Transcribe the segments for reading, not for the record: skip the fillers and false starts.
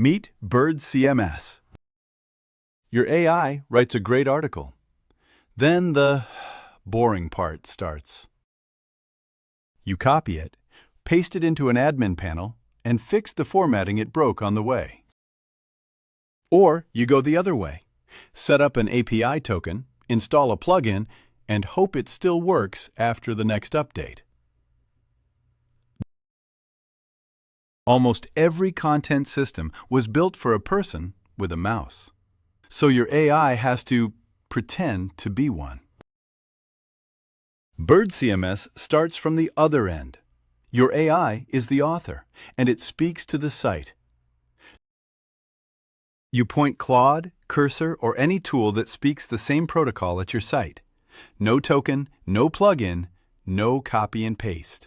Meet Bird CMS. Your AI writes a great article. Then the boring part starts. You copy it, paste it into an admin panel, and fix the formatting it broke on the way. Or you go the other way. Set up an API token, install a plugin, and hope it still works after the next update. Almost every content system was built for a person with a mouse. So your AI has to pretend to be one. Bird CMS starts from the other end. Your AI is the author, and it speaks to the site. You point Claude, Cursor, or any tool that speaks the same protocol at your site. No token, no plugin, no copy and paste.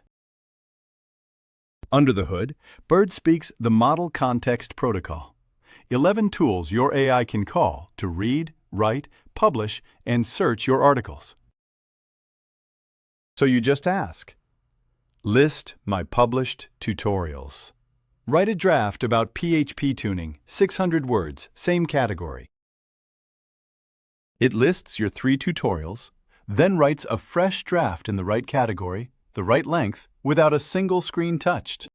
Under the hood, Bird speaks the Model Context Protocol. 11 tools your AI can call to read, write, publish, and search your articles. So you just ask, list my published tutorials. Write a draft about PHP tuning, 600 words, same category. It lists your 3 tutorials, then writes a fresh draft in the right category, the right length, without a single screen touched.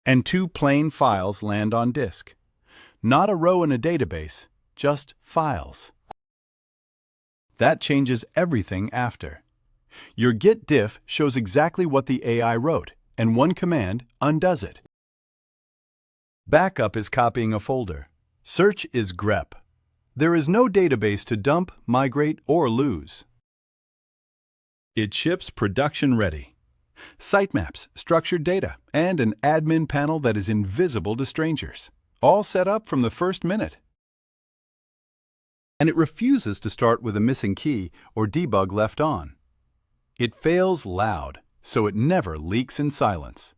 And 2 plain files land on disk. Not a row in a database, just files. That changes everything after. Your git diff shows exactly what the AI wrote, and one command undoes it. Backup is copying a folder. Search is grep. There is no database to dump, migrate, or lose. It ships production ready. Sitemaps, structured data, and an admin panel that is invisible to strangers. All set up from the first minute. And it refuses to start with a missing key or debug left on. It fails loud, so it never leaks in silence.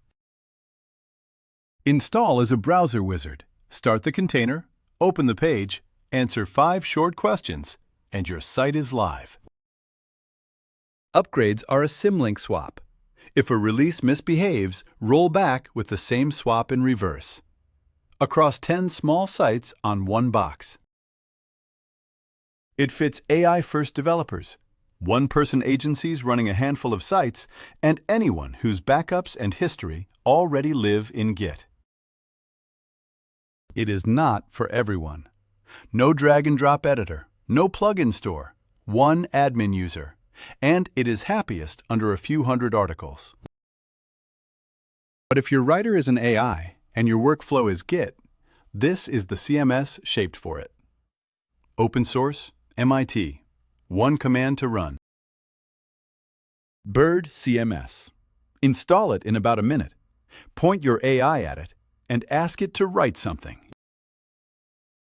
Install is a browser wizard. Start the container, open the page, answer 5 short questions, and your site is live. Upgrades are a symlink swap. If a release misbehaves, roll back with the same swap in reverse. Across 10 small sites on one box. It fits AI-first developers, one-person agencies running a handful of sites, and anyone whose backups and history already live in Git. It is not for everyone. No drag-and-drop editor, no plugin store, one admin user, and it is happiest under a few hundred articles. But if your writer is an AI and your workflow is Git, this is the CMS shaped for it. Open source, MIT. One command to run. Bird CMS. Install it in about a minute. Point your AI at it and ask it to write something.